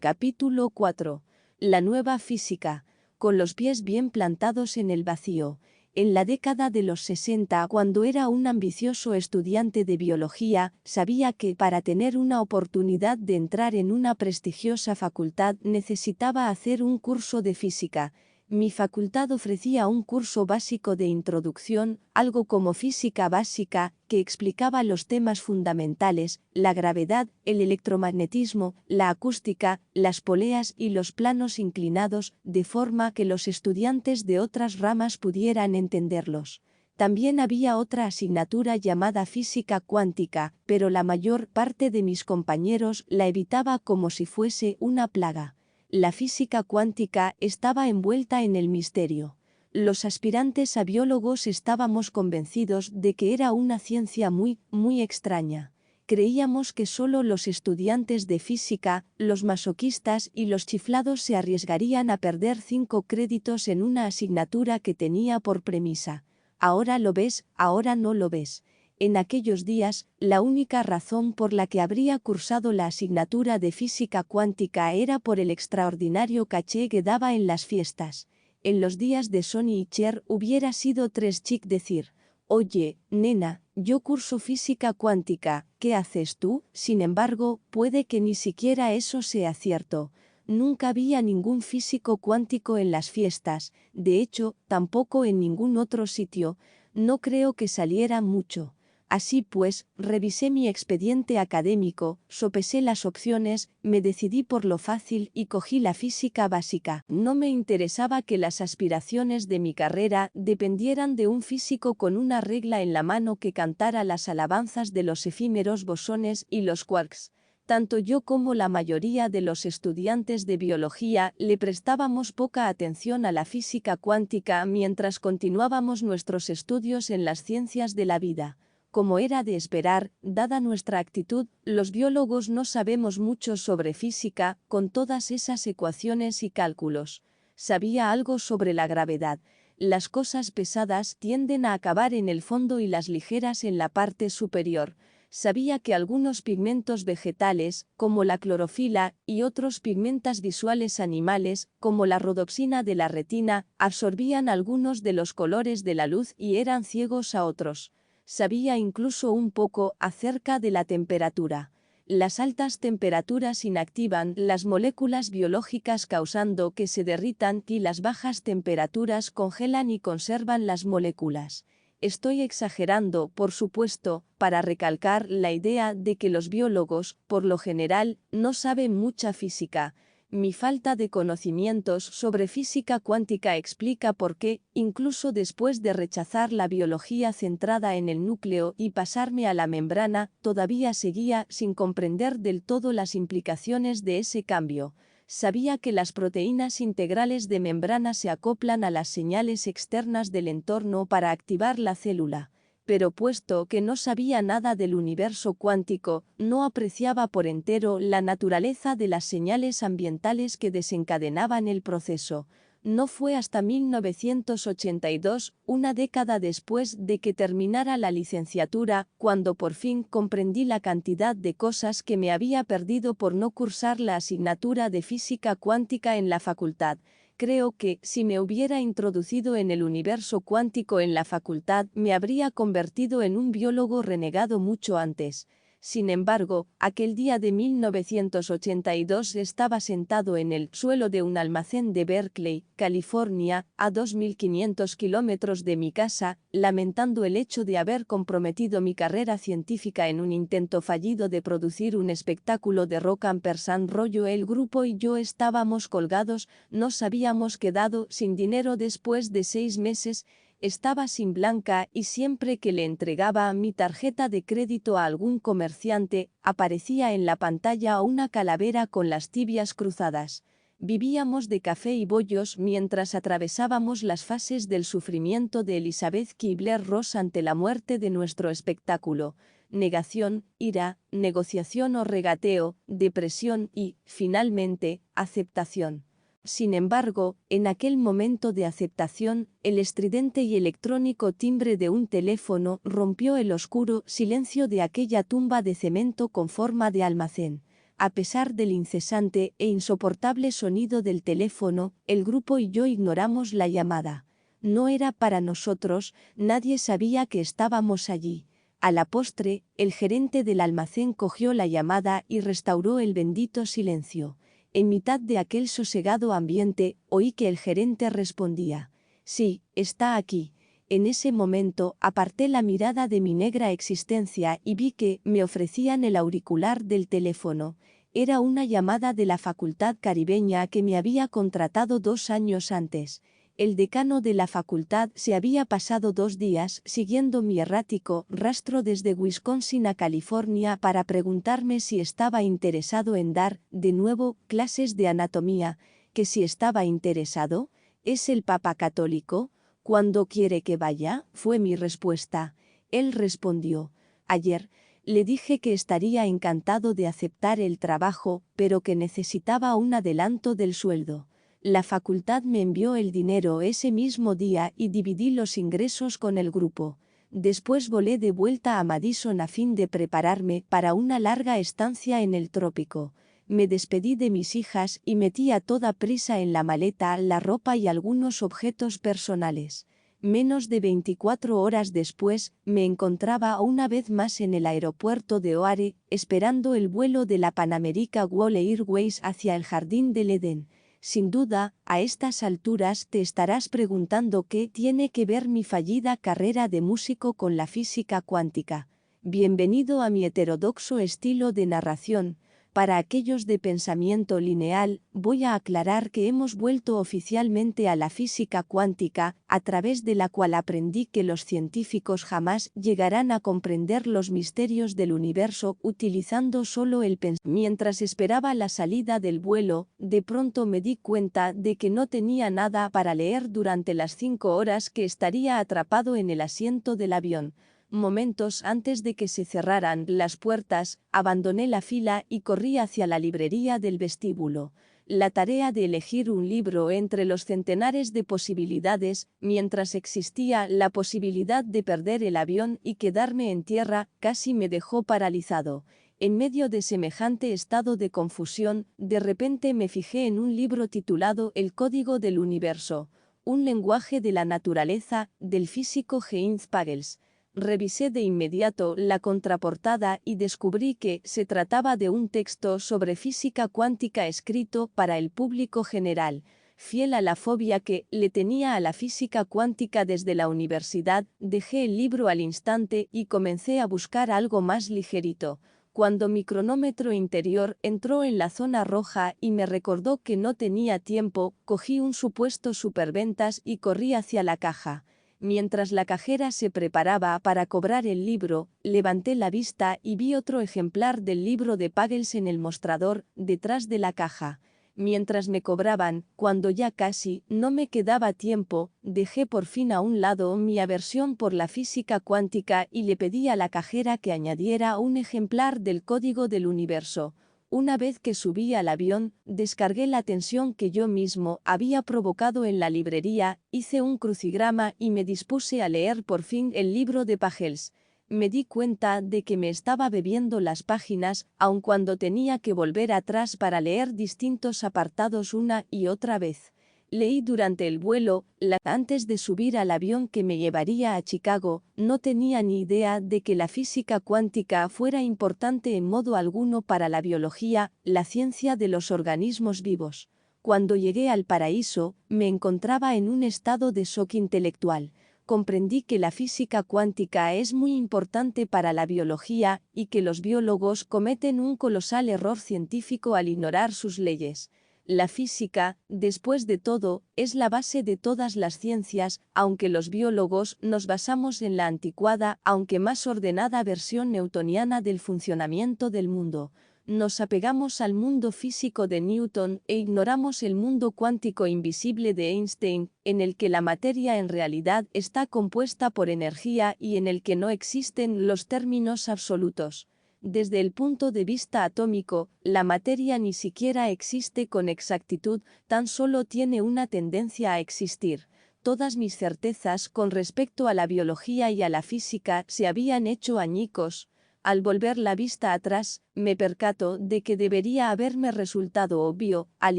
Capítulo 4. La nueva física. Con los pies bien plantados en el vacío. En la década de los 60, cuando era un ambicioso estudiante de biología, sabía que para tener una oportunidad de entrar en una prestigiosa facultad necesitaba hacer un curso de física. Mi facultad ofrecía un curso básico de introducción, algo como física básica, que explicaba los temas fundamentales, la gravedad, el electromagnetismo, la acústica, las poleas y los planos inclinados, de forma que los estudiantes de otras ramas pudieran entenderlos. También había otra asignatura llamada física cuántica, pero la mayor parte de mis compañeros la evitaba como si fuese una plaga. La física cuántica estaba envuelta en el misterio. Los aspirantes a biólogos estábamos convencidos de que era una ciencia muy extraña. Creíamos que solo los estudiantes de física, los masoquistas y los chiflados se arriesgarían a perder 5 créditos en una asignatura que tenía por premisa: ahora lo ves, ahora no lo ves. En aquellos días, la única razón por la que habría cursado la asignatura de física cuántica era por el extraordinario caché que daba en las fiestas. En los días de Sony y Cher hubiera sido tres chic decir: oye, nena, yo curso física cuántica, ¿qué haces tú? Sin embargo, puede que ni siquiera eso sea cierto. Nunca había ningún físico cuántico en las fiestas, de hecho, tampoco en ningún otro sitio. No creo que saliera mucho. Así pues, revisé mi expediente académico, sopesé las opciones, me decidí por lo fácil y cogí la física básica. No me interesaba que las aspiraciones de mi carrera dependieran de un físico con una regla en la mano que cantara las alabanzas de los efímeros bosones y los quarks. Tanto yo como la mayoría de los estudiantes de biología le prestábamos poca atención a la física cuántica mientras continuábamos nuestros estudios en las ciencias de la vida. Como era de esperar, dada nuestra actitud, los biólogos no sabemos mucho sobre física, con todas esas ecuaciones y cálculos. Sabía algo sobre la gravedad. Las cosas pesadas tienden a acabar en el fondo y las ligeras en la parte superior. Sabía que algunos pigmentos vegetales, como la clorofila, y otros pigmentos visuales animales, como la rodoxina de la retina, absorbían algunos de los colores de la luz y eran ciegos a otros. Sabía incluso un poco acerca de la temperatura. Las altas temperaturas inactivan las moléculas biológicas causando que se derritan y las bajas temperaturas congelan y conservan las moléculas. Estoy exagerando, por supuesto, para recalcar la idea de que los biólogos, por lo general, no saben mucha física. Mi falta de conocimientos sobre física cuántica explica por qué, incluso después de rechazar la biología centrada en el núcleo y pasarme a la membrana, todavía seguía sin comprender del todo las implicaciones de ese cambio. Sabía que las proteínas integrales de membrana se acoplan a las señales externas del entorno para activar la célula. Pero puesto que no sabía nada del universo cuántico, no apreciaba por entero la naturaleza de las señales ambientales que desencadenaban el proceso. No fue hasta 1982, una década después de que terminara la licenciatura, cuando por fin comprendí la cantidad de cosas que me había perdido por no cursar la asignatura de física cuántica en la facultad. Creo que, si me hubiera introducido en el universo cuántico en la facultad, me habría convertido en un biólogo renegado mucho antes. Sin embargo, aquel día de 1982 estaba sentado en el suelo de un almacén de Berkeley, California, a 2.500 kilómetros de mi casa, lamentando el hecho de haber comprometido mi carrera científica en un intento fallido de producir un espectáculo de rock ampersand rollo. El grupo y yo estábamos colgados, nos habíamos quedado sin dinero después de 6 meses. Estaba sin Blanca y siempre que le entregaba mi tarjeta de crédito a algún comerciante, aparecía en la pantalla una calavera con las tibias cruzadas. Vivíamos de café y bollos mientras atravesábamos las fases del sufrimiento de Elizabeth Kubler-Ross ante la muerte de nuestro espectáculo: negación, ira, negociación o regateo, depresión y, finalmente, aceptación. Sin embargo, en aquel momento de aceptación, el estridente y electrónico timbre de un teléfono rompió el oscuro silencio de aquella tumba de cemento con forma de almacén. A pesar del incesante e insoportable sonido del teléfono, el grupo y yo ignoramos la llamada. No era para nosotros, nadie sabía que estábamos allí. A la postre, el gerente del almacén cogió la llamada y restauró el bendito silencio. En mitad de aquel sosegado ambiente, oí que el gerente respondía: «Sí, está aquí». En ese momento, aparté la mirada de mi negra existencia y vi que me ofrecían el auricular del teléfono. Era una llamada de la Facultad Caribeña que me había contratado 2 años antes. El decano de la facultad se había pasado 2 días siguiendo mi errático rastro desde Wisconsin a California para preguntarme si estaba interesado en dar, de nuevo, clases de anatomía, que si estaba interesado. ¿Es el Papa católico? ¿Cuándo quiere que vaya?, fue mi respuesta. Él respondió: ayer. Le dije que estaría encantado de aceptar el trabajo, pero que necesitaba un adelanto del sueldo. La facultad me envió el dinero ese mismo día y dividí los ingresos con el grupo. Después volé de vuelta a Madison a fin de prepararme para una larga estancia en el trópico. Me despedí de mis hijas y metí a toda prisa en la maleta la ropa y algunos objetos personales. Menos de 24 horas después, me encontraba una vez más en el aeropuerto de O'Hare, esperando el vuelo de la Pan American World Airways hacia el Jardín del Edén. Sin duda, a estas alturas te estarás preguntando qué tiene que ver mi fallida carrera de músico con la física cuántica. Bienvenido a mi heterodoxo estilo de narración. Para aquellos de pensamiento lineal, voy a aclarar que hemos vuelto oficialmente a la física cuántica, a través de la cual aprendí que los científicos jamás llegarán a comprender los misterios del universo utilizando solo el pensamiento. Mientras esperaba la salida del vuelo, de pronto me di cuenta de que no tenía nada para leer durante las 5 horas que estaría atrapado en el asiento del avión. Momentos antes de que se cerraran las puertas, abandoné la fila y corrí hacia la librería del vestíbulo. La tarea de elegir un libro entre los centenares de posibilidades, mientras existía la posibilidad de perder el avión y quedarme en tierra, casi me dejó paralizado. En medio de semejante estado de confusión, de repente me fijé en un libro titulado El Código del Universo, un lenguaje de la naturaleza, del físico Heinz Pagels. Revisé de inmediato la contraportada y descubrí que se trataba de un texto sobre física cuántica escrito para el público general. Fiel a la fobia que le tenía a la física cuántica desde la universidad, dejé el libro al instante y comencé a buscar algo más ligerito. Cuando mi cronómetro interior entró en la zona roja y me recordó que no tenía tiempo, cogí un supuesto superventas y corrí hacia la caja. Mientras la cajera se preparaba para cobrar el libro, levanté la vista y vi otro ejemplar del libro de Pagels en el mostrador, detrás de la caja. Mientras me cobraban, cuando ya casi no me quedaba tiempo, dejé por fin a un lado mi aversión por la física cuántica y le pedí a la cajera que añadiera un ejemplar del Código del Universo. Una vez que subí al avión, descargué la tensión que yo mismo había provocado en la librería, hice un crucigrama y me dispuse a leer por fin el libro de Pagels. Me di cuenta de que me estaba bebiendo las páginas, aun cuando tenía que volver atrás para leer distintos apartados una y otra vez. Leí durante el vuelo, antes de subir al avión que me llevaría a Chicago, no tenía ni idea de que la física cuántica fuera importante en modo alguno para la biología, la ciencia de los organismos vivos. Cuando llegué al paraíso, me encontraba en un estado de shock intelectual. Comprendí que la física cuántica es muy importante para la biología y que los biólogos cometen un colosal error científico al ignorar sus leyes. La física, después de todo, es la base de todas las ciencias, aunque los biólogos nos basamos en la anticuada, aunque más ordenada versión newtoniana del funcionamiento del mundo. Nos apegamos al mundo físico de Newton e ignoramos el mundo cuántico invisible de Einstein, en el que la materia en realidad está compuesta por energía y en el que no existen los términos absolutos. Desde el punto de vista atómico, la materia ni siquiera existe con exactitud, tan solo tiene una tendencia a existir. Todas mis certezas con respecto a la biología y a la física se habían hecho añicos. Al volver la vista atrás, me percato de que debería haberme resultado obvio, al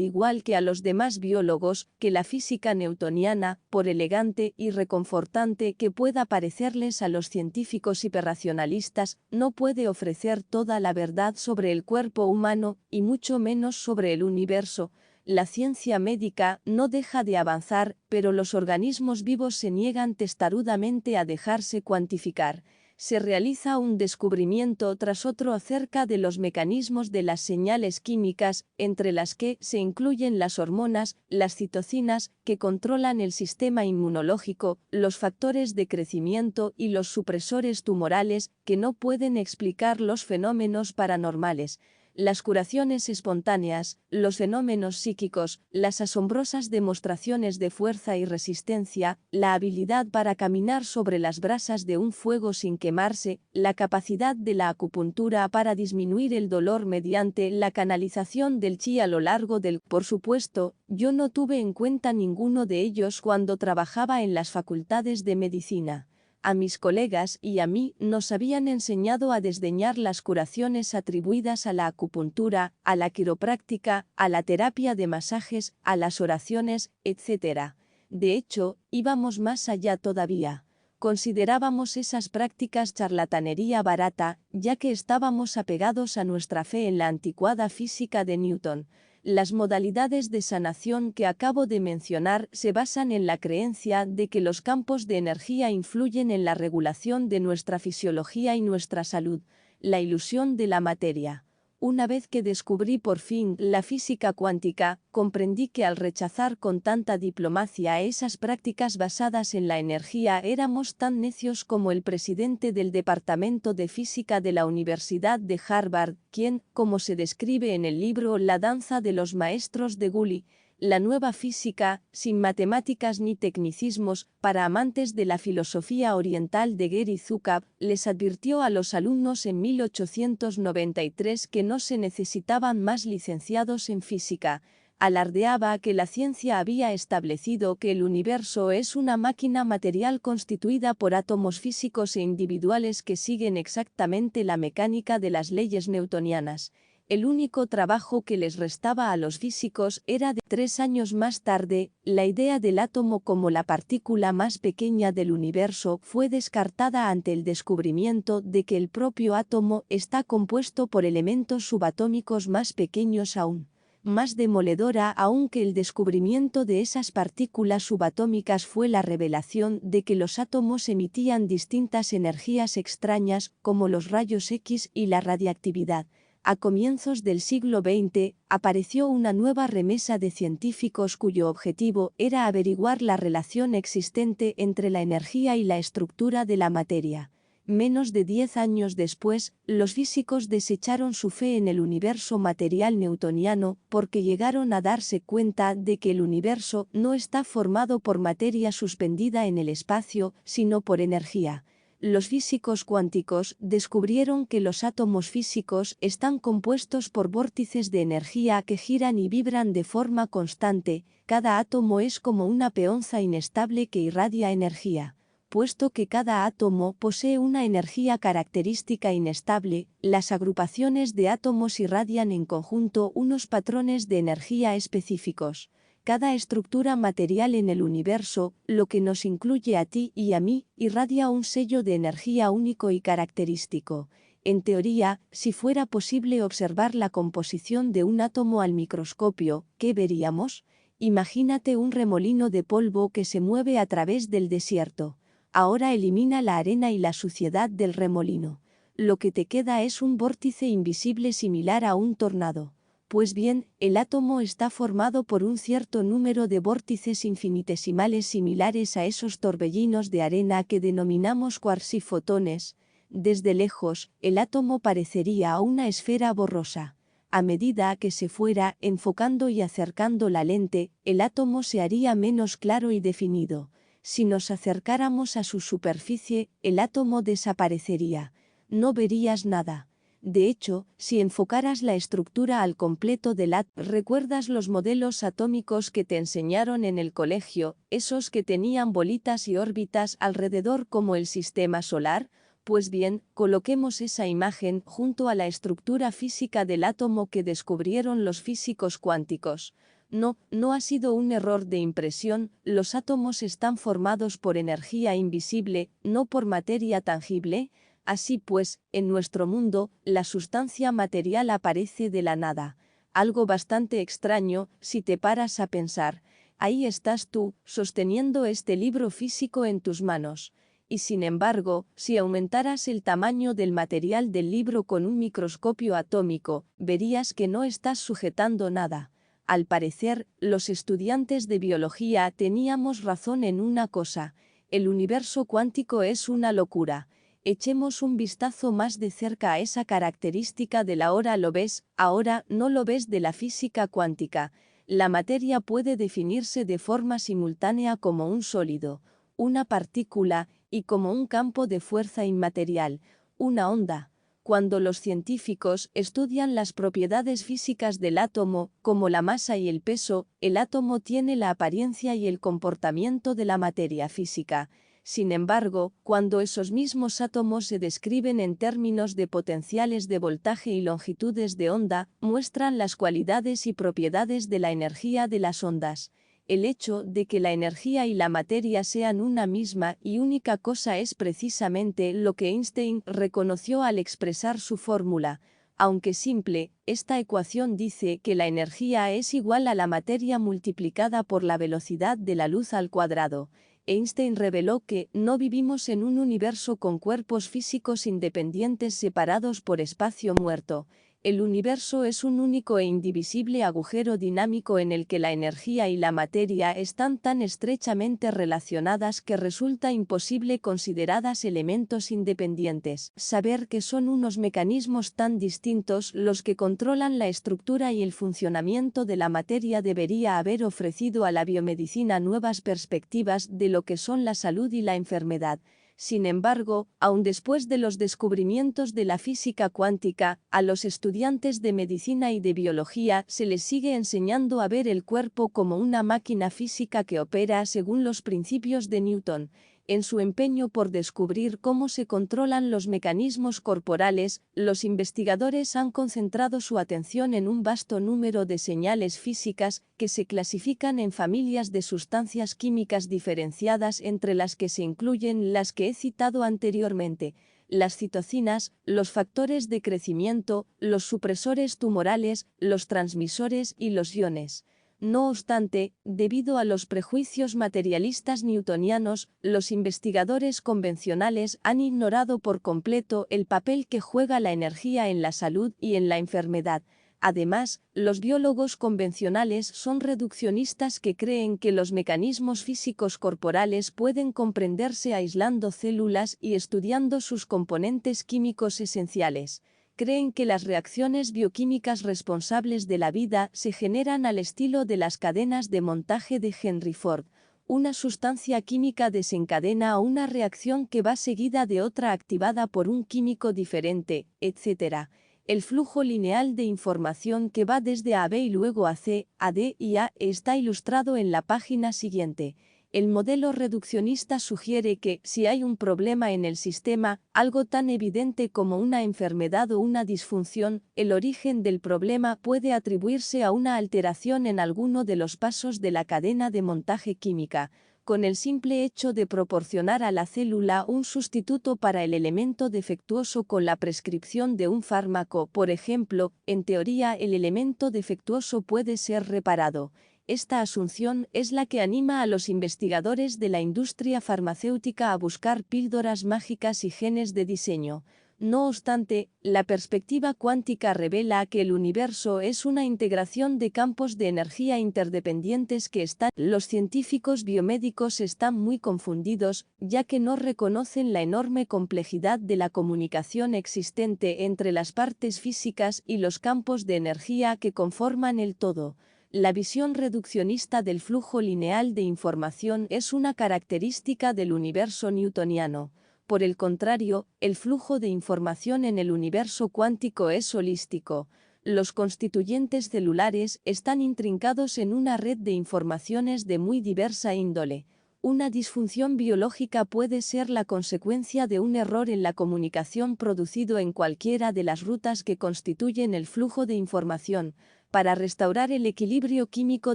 igual que a los demás biólogos, que la física newtoniana, por elegante y reconfortante que pueda parecerles a los científicos hiperracionalistas, no puede ofrecer toda la verdad sobre el cuerpo humano, y mucho menos sobre el universo. La ciencia médica no deja de avanzar, pero los organismos vivos se niegan testarudamente a dejarse cuantificar. Se realiza un descubrimiento tras otro acerca de los mecanismos de las señales químicas, entre las que se incluyen las hormonas, las citocinas, que controlan el sistema inmunológico, los factores de crecimiento y los supresores tumorales, que no pueden explicar los fenómenos paranormales. Las curaciones espontáneas, los fenómenos psíquicos, las asombrosas demostraciones de fuerza y resistencia, la habilidad para caminar sobre las brasas de un fuego sin quemarse, la capacidad de la acupuntura para disminuir el dolor mediante la canalización del chi a lo largo del... Por supuesto, yo no tuve en cuenta ninguno de ellos cuando trabajaba en las facultades de medicina. A mis colegas y a mí nos habían enseñado a desdeñar las curaciones atribuidas a la acupuntura, a la quiropráctica, a la terapia de masajes, a las oraciones, etc. De hecho, íbamos más allá todavía. Considerábamos esas prácticas charlatanería barata, ya que estábamos apegados a nuestra fe en la anticuada física de Newton. Las modalidades de sanación que acabo de mencionar se basan en la creencia de que los campos de energía influyen en la regulación de nuestra fisiología y nuestra salud, la ilusión de la materia. Una vez que descubrí por fin la física cuántica, comprendí que al rechazar con tanta diplomacia esas prácticas basadas en la energía éramos tan necios como el presidente del Departamento de Física de la Universidad de Harvard, quien, como se describe en el libro La danza de los maestros de Gully, la nueva física, sin matemáticas ni tecnicismos, para amantes de la filosofía oriental de Gary Zukav, les advirtió a los alumnos en 1893 que no se necesitaban más licenciados en física. Alardeaba que la ciencia había establecido que el universo es una máquina material constituida por átomos físicos e individuales que siguen exactamente la mecánica de las leyes newtonianas. El único trabajo que les restaba a los físicos era de 3 años más tarde, la idea del átomo como la partícula más pequeña del universo fue descartada ante el descubrimiento de que el propio átomo está compuesto por elementos subatómicos más pequeños aún. Más demoledora aún que el descubrimiento de esas partículas subatómicas fue la revelación de que los átomos emitían distintas energías extrañas como los rayos X y la radiactividad. A comienzos del siglo XX, apareció una nueva remesa de científicos cuyo objetivo era averiguar la relación existente entre la energía y la estructura de la materia. Menos de 10 años después, los físicos desecharon su fe en el universo material newtoniano porque llegaron a darse cuenta de que el universo no está formado por materia suspendida en el espacio, sino por energía. Los físicos cuánticos descubrieron que los átomos físicos están compuestos por vórtices de energía que giran y vibran de forma constante. Cada átomo es como una peonza inestable que irradia energía. Puesto que cada átomo posee una energía característica inestable, las agrupaciones de átomos irradian en conjunto unos patrones de energía específicos. Cada estructura material en el universo, lo que nos incluye a ti y a mí, irradia un sello de energía único y característico. En teoría, si fuera posible observar la composición de un átomo al microscopio, ¿qué veríamos? Imagínate un remolino de polvo que se mueve a través del desierto. Ahora elimina la arena y la suciedad del remolino. Lo que te queda es un vórtice invisible similar a un tornado. Pues bien, el átomo está formado por un cierto número de vórtices infinitesimales similares a esos torbellinos de arena que denominamos quarksifotones. Desde lejos, el átomo parecería una esfera borrosa. A medida que se fuera enfocando y acercando la lente, el átomo se haría menos claro y definido. Si nos acercáramos a su superficie, el átomo desaparecería. No verías nada. De hecho, si enfocaras la estructura al completo del átomo, ¿recuerdas los modelos atómicos que te enseñaron en el colegio, esos que tenían bolitas y órbitas alrededor como el sistema solar? Pues bien, coloquemos esa imagen junto a la estructura física del átomo que descubrieron los físicos cuánticos. No ha sido un error de impresión, los átomos están formados por energía invisible, no por materia tangible. Así pues, en nuestro mundo, la sustancia material aparece de la nada. Algo bastante extraño, si te paras a pensar. Ahí estás tú, sosteniendo este libro físico en tus manos. Y sin embargo, si aumentaras el tamaño del material del libro con un microscopio atómico, verías que no estás sujetando nada. Al parecer, los estudiantes de biología teníamos razón en una cosa: el universo cuántico es una locura. Echemos un vistazo más de cerca a esa característica del ahora lo ves, ahora no lo ves de la física cuántica. La materia puede definirse de forma simultánea como un sólido, una partícula, y como un campo de fuerza inmaterial, una onda. Cuando los científicos estudian las propiedades físicas del átomo, como la masa y el peso, el átomo tiene la apariencia y el comportamiento de la materia física. Sin embargo, cuando esos mismos átomos se describen en términos de potenciales de voltaje y longitudes de onda, muestran las cualidades y propiedades de la energía de las ondas. El hecho de que la energía y la materia sean una misma y única cosa es precisamente lo que Einstein reconoció al expresar su fórmula. Aunque simple, esta ecuación dice que la energía es igual a la materia multiplicada por la velocidad de la luz al cuadrado. Einstein reveló que no vivimos en un universo con cuerpos físicos independientes separados por espacio muerto. El universo es un único e indivisible agujero dinámico en el que la energía y la materia están tan estrechamente relacionadas que resulta imposible considerarlas elementos independientes. Saber que son unos mecanismos tan distintos los que controlan la estructura y el funcionamiento de la materia debería haber ofrecido a la biomedicina nuevas perspectivas de lo que son la salud y la enfermedad. Sin embargo, aun después de los descubrimientos de la física cuántica, a los estudiantes de medicina y de biología se les sigue enseñando a ver el cuerpo como una máquina física que opera según los principios de Newton. En su empeño por descubrir cómo se controlan los mecanismos corporales, los investigadores han concentrado su atención en un vasto número de señales físicas que se clasifican en familias de sustancias químicas diferenciadas, entre las que se incluyen las que he citado anteriormente: las citocinas, los factores de crecimiento, los supresores tumorales, los transmisores y los iones. No obstante, debido a los prejuicios materialistas newtonianos, los investigadores convencionales han ignorado por completo el papel que juega la energía en la salud y en la enfermedad. Además, los biólogos convencionales son reduccionistas que creen que los mecanismos físicos corporales pueden comprenderse aislando células y estudiando sus componentes químicos esenciales. Creen que las reacciones bioquímicas responsables de la vida se generan al estilo de las cadenas de montaje de Henry Ford. Una sustancia química desencadena una reacción que va seguida de otra activada por un químico diferente, etc. El flujo lineal de información que va desde A a B y luego a C, a D y A está ilustrado en la página siguiente. El modelo reduccionista sugiere que, si hay un problema en el sistema, algo tan evidente como una enfermedad o una disfunción, el origen del problema puede atribuirse a una alteración en alguno de los pasos de la cadena de montaje química. Con el simple hecho de proporcionar a la célula un sustituto para el elemento defectuoso con la prescripción de un fármaco, por ejemplo, en teoría el elemento defectuoso puede ser reparado. Esta asunción es la que anima a los investigadores de la industria farmacéutica a buscar píldoras mágicas y genes de diseño. No obstante, la perspectiva cuántica revela que el universo es una integración de campos de energía interdependientes que están. Los científicos biomédicos están muy confundidos, ya que no reconocen la enorme complejidad de la comunicación existente entre las partes físicas y los campos de energía que conforman el todo. La visión reduccionista del flujo lineal de información es una característica del universo newtoniano. Por el contrario, el flujo de información en el universo cuántico es holístico. Los constituyentes celulares están intrincados en una red de informaciones de muy diversa índole. Una disfunción biológica puede ser la consecuencia de un error en la comunicación producido en cualquiera de las rutas que constituyen el flujo de información. Para restaurar el equilibrio químico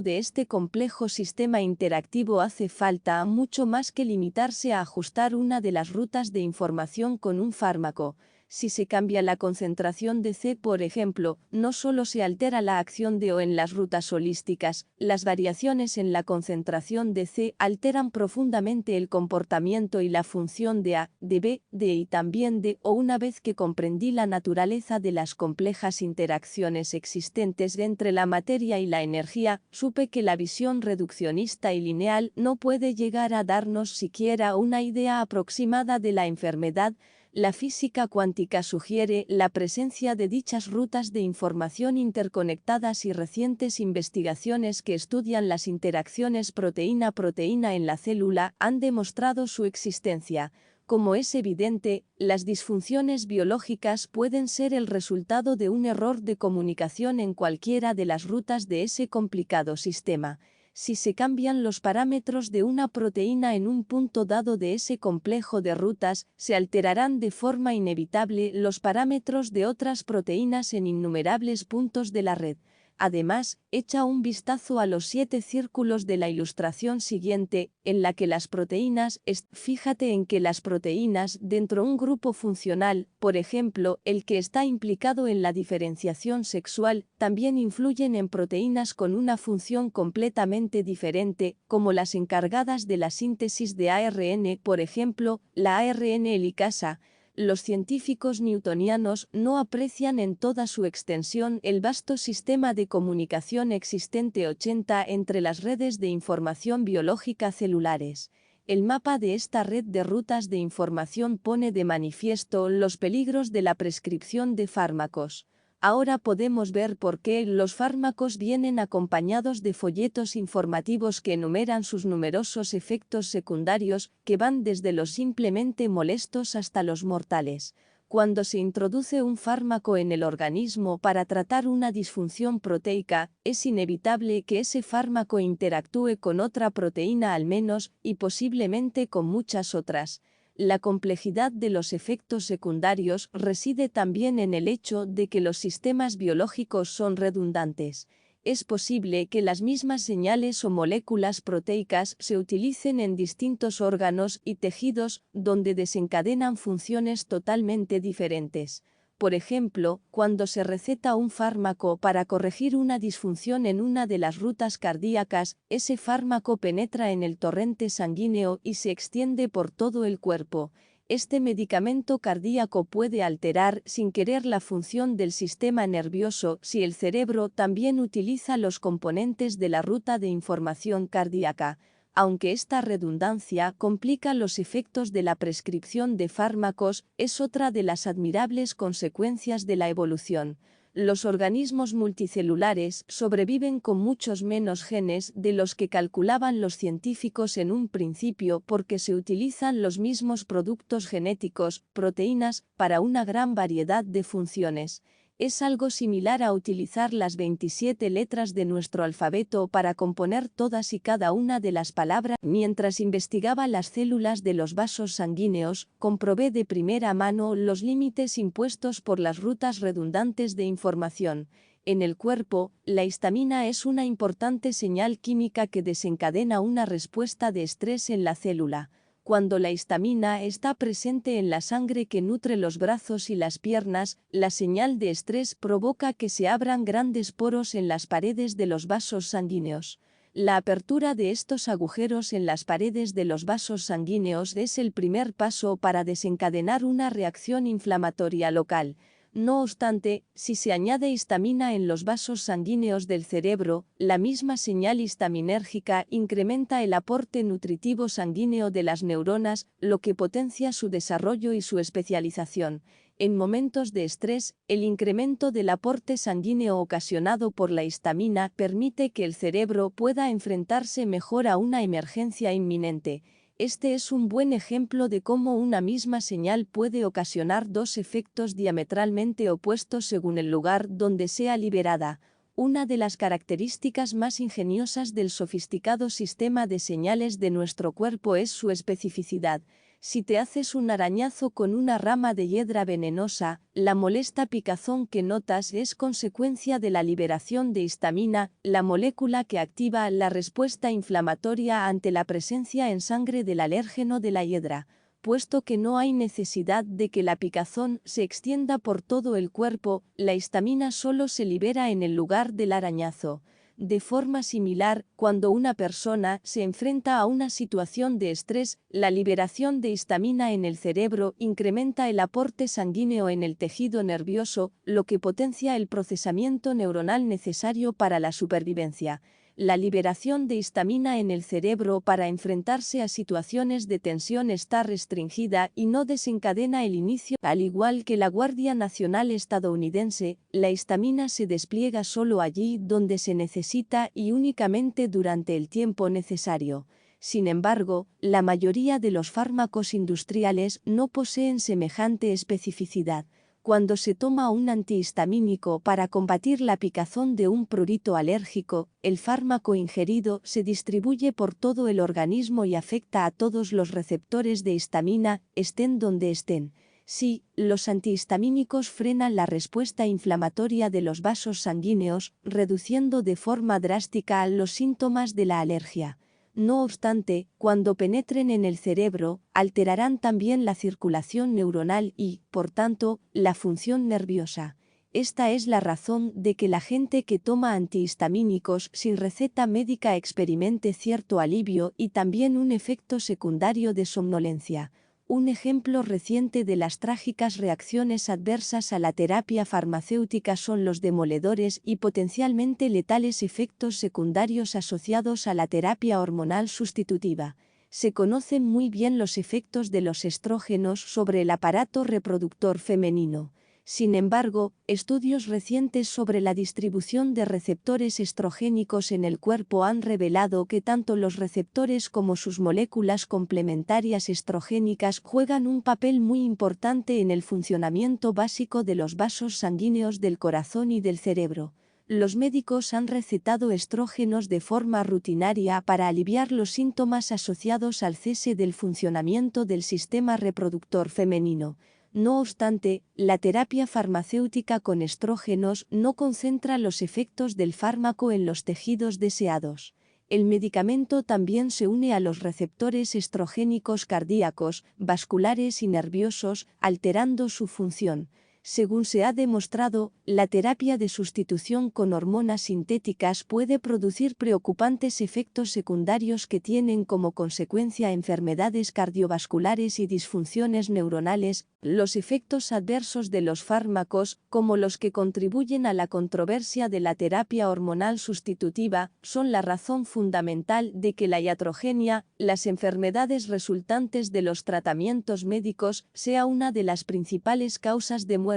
de este complejo sistema interactivo hace falta mucho más que limitarse a ajustar una de las rutas de información con un fármaco. Si se cambia la concentración de C, por ejemplo, no solo se altera la acción de O en las rutas holísticas, las variaciones en la concentración de C alteran profundamente el comportamiento y la función de A, de B, de y también de O. Una vez que comprendí la naturaleza de las complejas interacciones existentes entre la materia y la energía, supe que la visión reduccionista y lineal no puede llegar a darnos siquiera una idea aproximada de la enfermedad. La física cuántica sugiere la presencia de dichas rutas de información interconectadas y recientes investigaciones que estudian las interacciones proteína-proteína en la célula han demostrado su existencia. Como es evidente, las disfunciones biológicas pueden ser el resultado de un error de comunicación en cualquiera de las rutas de ese complicado sistema. Si se cambian los parámetros de una proteína en un punto dado de ese complejo de rutas, se alterarán de forma inevitable los parámetros de otras proteínas en innumerables puntos de la red. Además, echa un vistazo a los 7 círculos de la ilustración siguiente, en la que las proteínas, fíjate en que las proteínas dentro un grupo funcional, por ejemplo, el que está implicado en la diferenciación sexual, también influyen en proteínas con una función completamente diferente, como las encargadas de la síntesis de ARN, por ejemplo, la ARN helicasa. Los científicos newtonianos no aprecian en toda su extensión el vasto sistema de comunicación existente 80 entre las redes de información biológica celulares. El mapa de esta red de rutas de información pone de manifiesto los peligros de la prescripción de fármacos. Ahora podemos ver por qué los fármacos vienen acompañados de folletos informativos que enumeran sus numerosos efectos secundarios, que van desde los simplemente molestos hasta los mortales. Cuando se introduce un fármaco en el organismo para tratar una disfunción proteica, es inevitable que ese fármaco interactúe con otra proteína al menos, y posiblemente con muchas otras. La complejidad de los efectos secundarios reside también en el hecho de que los sistemas biológicos son redundantes. Es posible que las mismas señales o moléculas proteicas se utilicen en distintos órganos y tejidos donde desencadenan funciones totalmente diferentes. Por ejemplo, cuando se receta un fármaco para corregir una disfunción en una de las rutas cardíacas, ese fármaco penetra en el torrente sanguíneo y se extiende por todo el cuerpo. Este medicamento cardíaco puede alterar sin querer la función del sistema nervioso si el cerebro también utiliza los componentes de la ruta de información cardíaca. Aunque esta redundancia complica los efectos de la prescripción de fármacos, es otra de las admirables consecuencias de la evolución. Los organismos multicelulares sobreviven con muchos menos genes de los que calculaban los científicos en un principio porque se utilizan los mismos productos genéticos, proteínas, para una gran variedad de funciones. Es algo similar a utilizar las 27 letras de nuestro alfabeto para componer todas y cada una de las palabras. Mientras investigaba las células de los vasos sanguíneos, comprobé de primera mano los límites impuestos por las rutas redundantes de información. En el cuerpo, la histamina es una importante señal química que desencadena una respuesta de estrés en la célula. Cuando la histamina está presente en la sangre que nutre los brazos y las piernas, la señal de estrés provoca que se abran grandes poros en las paredes de los vasos sanguíneos. La apertura de estos agujeros en las paredes de los vasos sanguíneos es el primer paso para desencadenar una reacción inflamatoria local. No obstante, si se añade histamina en los vasos sanguíneos del cerebro, la misma señal histaminérgica incrementa el aporte nutritivo sanguíneo de las neuronas, lo que potencia su desarrollo y su especialización. En momentos de estrés, el incremento del aporte sanguíneo ocasionado por la histamina permite que el cerebro pueda enfrentarse mejor a una emergencia inminente. Este es un buen ejemplo de cómo una misma señal puede ocasionar dos efectos diametralmente opuestos según el lugar donde sea liberada. Una de las características más ingeniosas del sofisticado sistema de señales de nuestro cuerpo es su especificidad. Si te haces un arañazo con una rama de hiedra venenosa, la molesta picazón que notas es consecuencia de la liberación de histamina, la molécula que activa la respuesta inflamatoria ante la presencia en sangre del alérgeno de la hiedra. Puesto que no hay necesidad de que la picazón se extienda por todo el cuerpo, la histamina solo se libera en el lugar del arañazo. De forma similar, cuando una persona se enfrenta a una situación de estrés, la liberación de histamina en el cerebro incrementa el aporte sanguíneo en el tejido nervioso, lo que potencia el procesamiento neuronal necesario para la supervivencia. La liberación de histamina en el cerebro para enfrentarse a situaciones de tensión está restringida y no desencadena el inicio. Al igual que la Guardia Nacional estadounidense, la histamina se despliega solo allí donde se necesita y únicamente durante el tiempo necesario. Sin embargo, la mayoría de los fármacos industriales no poseen semejante especificidad. Cuando se toma un antihistamínico para combatir la picazón de un prurito alérgico, el fármaco ingerido se distribuye por todo el organismo y afecta a todos los receptores de histamina, estén donde estén. Sí, los antihistamínicos frenan la respuesta inflamatoria de los vasos sanguíneos, reduciendo de forma drástica los síntomas de la alergia. No obstante, cuando penetren en el cerebro, alterarán también la circulación neuronal y, por tanto, la función nerviosa. Esta es la razón de que la gente que toma antihistamínicos sin receta médica experimente cierto alivio y también un efecto secundario de somnolencia. Un ejemplo reciente de las trágicas reacciones adversas a la terapia farmacéutica son los demoledores y potencialmente letales efectos secundarios asociados a la terapia hormonal sustitutiva. Se conocen muy bien los efectos de los estrógenos sobre el aparato reproductor femenino. Sin embargo, estudios recientes sobre la distribución de receptores estrogénicos en el cuerpo han revelado que tanto los receptores como sus moléculas complementarias estrogénicas juegan un papel muy importante en el funcionamiento básico de los vasos sanguíneos del corazón y del cerebro. Los médicos han recetado estrógenos de forma rutinaria para aliviar los síntomas asociados al cese del funcionamiento del sistema reproductor femenino. No obstante, la terapia farmacéutica con estrógenos no concentra los efectos del fármaco en los tejidos deseados. El medicamento también se une a los receptores estrogénicos cardíacos, vasculares y nerviosos, alterando su función. Según se ha demostrado, la terapia de sustitución con hormonas sintéticas puede producir preocupantes efectos secundarios que tienen como consecuencia enfermedades cardiovasculares y disfunciones neuronales. Los efectos adversos de los fármacos, como los que contribuyen a la controversia de la terapia hormonal sustitutiva, son la razón fundamental de que la iatrogenia, las enfermedades resultantes de los tratamientos médicos, sea una de las principales causas de muerte.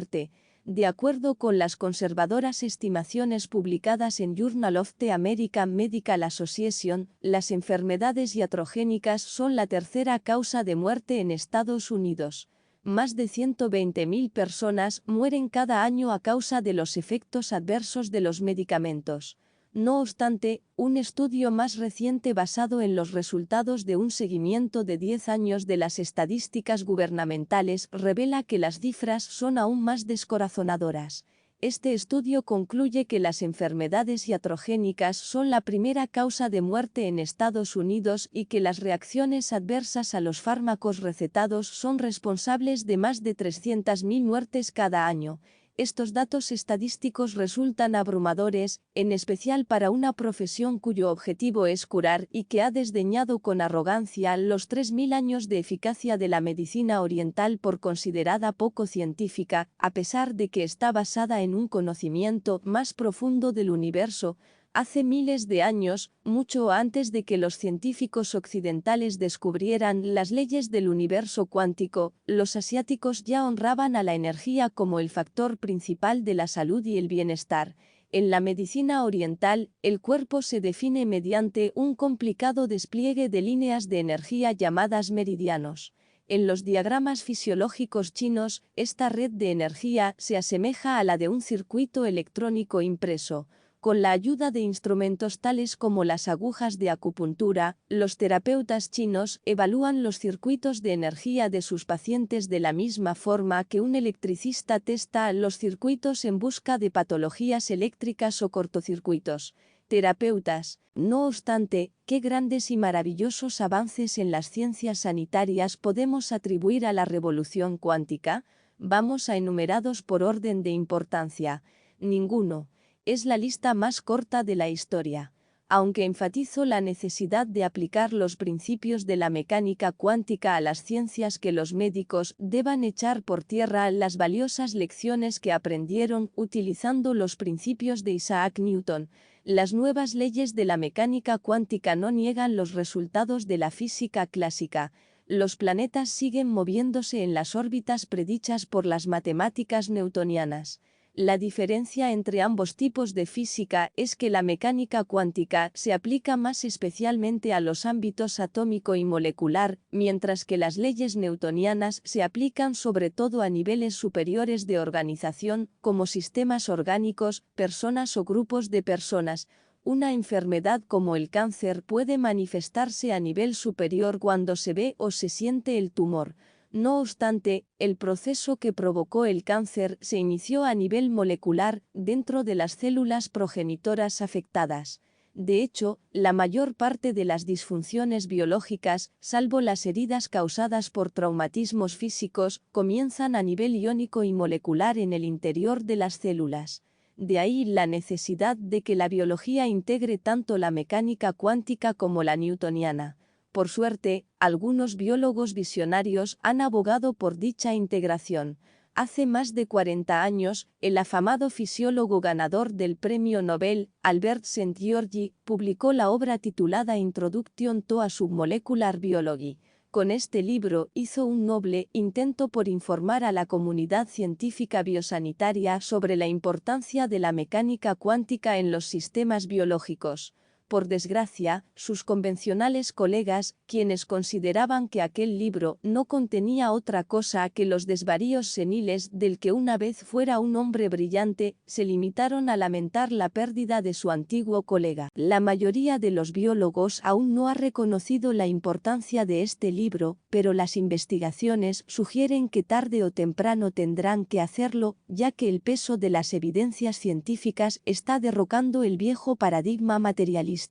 De acuerdo con las conservadoras estimaciones publicadas en Journal of the American Medical Association, las enfermedades iatrogénicas son la tercera causa de muerte en Estados Unidos. Más de 120.000 personas mueren cada año a causa de los efectos adversos de los medicamentos. No obstante, un estudio más reciente basado en los resultados de un seguimiento de 10 años de las estadísticas gubernamentales revela que las cifras son aún más descorazonadoras. Este estudio concluye que las enfermedades iatrogénicas son la primera causa de muerte en Estados Unidos y que las reacciones adversas a los fármacos recetados son responsables de más de 300.000 muertes cada año. Estos datos estadísticos resultan abrumadores, en especial para una profesión cuyo objetivo es curar y que ha desdeñado con arrogancia los 3.000 años de eficacia de la medicina oriental por considerada poco científica, a pesar de que está basada en un conocimiento más profundo del universo. Hace miles de años, mucho antes de que los científicos occidentales descubrieran las leyes del universo cuántico, los asiáticos ya honraban a la energía como el factor principal de la salud y el bienestar. En la medicina oriental, el cuerpo se define mediante un complicado despliegue de líneas de energía llamadas meridianos. En los diagramas fisiológicos chinos, esta red de energía se asemeja a la de un circuito electrónico impreso. Con la ayuda de instrumentos tales como las agujas de acupuntura, los terapeutas chinos evalúan los circuitos de energía de sus pacientes de la misma forma que un electricista testa los circuitos en busca de patologías eléctricas o cortocircuitos. Terapeutas. No obstante, qué grandes y maravillosos avances en las ciencias sanitarias podemos atribuir a la revolución cuántica. Vamos a enumerados por orden de importancia. Ninguno. Es la lista más corta de la historia. Aunque enfatizo la necesidad de aplicar los principios de la mecánica cuántica a las ciencias, que los médicos deban echar por tierra las valiosas lecciones que aprendieron utilizando los principios de Isaac Newton. Las nuevas leyes de la mecánica cuántica no niegan los resultados de la física clásica. Los planetas siguen moviéndose en las órbitas predichas por las matemáticas newtonianas. La diferencia entre ambos tipos de física es que la mecánica cuántica se aplica más especialmente a los ámbitos atómico y molecular, mientras que las leyes newtonianas se aplican sobre todo a niveles superiores de organización, como sistemas orgánicos, personas o grupos de personas. Una enfermedad como el cáncer puede manifestarse a nivel superior cuando se ve o se siente el tumor. No obstante, el proceso que provocó el cáncer se inició a nivel molecular, dentro de las células progenitoras afectadas. De hecho, la mayor parte de las disfunciones biológicas, salvo las heridas causadas por traumatismos físicos, comienzan a nivel iónico y molecular en el interior de las células. De ahí la necesidad de que la biología integre tanto la mecánica cuántica como la newtoniana. Por suerte, algunos biólogos visionarios han abogado por dicha integración. Hace más de 40 años, el afamado fisiólogo ganador del Premio Nobel, Albert Szent-Györgyi, publicó la obra titulada Introduction to a Submolecular Biology. Con este libro hizo un noble intento por informar a la comunidad científica biosanitaria sobre la importancia de la mecánica cuántica en los sistemas biológicos. Por desgracia, sus convencionales colegas, quienes consideraban que aquel libro no contenía otra cosa que los desvaríos seniles del que una vez fuera un hombre brillante, se limitaron a lamentar la pérdida de su antiguo colega. La mayoría de los biólogos aún no ha reconocido la importancia de este libro, pero las investigaciones sugieren que tarde o temprano tendrán que hacerlo, ya que el peso de las evidencias científicas está derrocando el viejo paradigma materialista.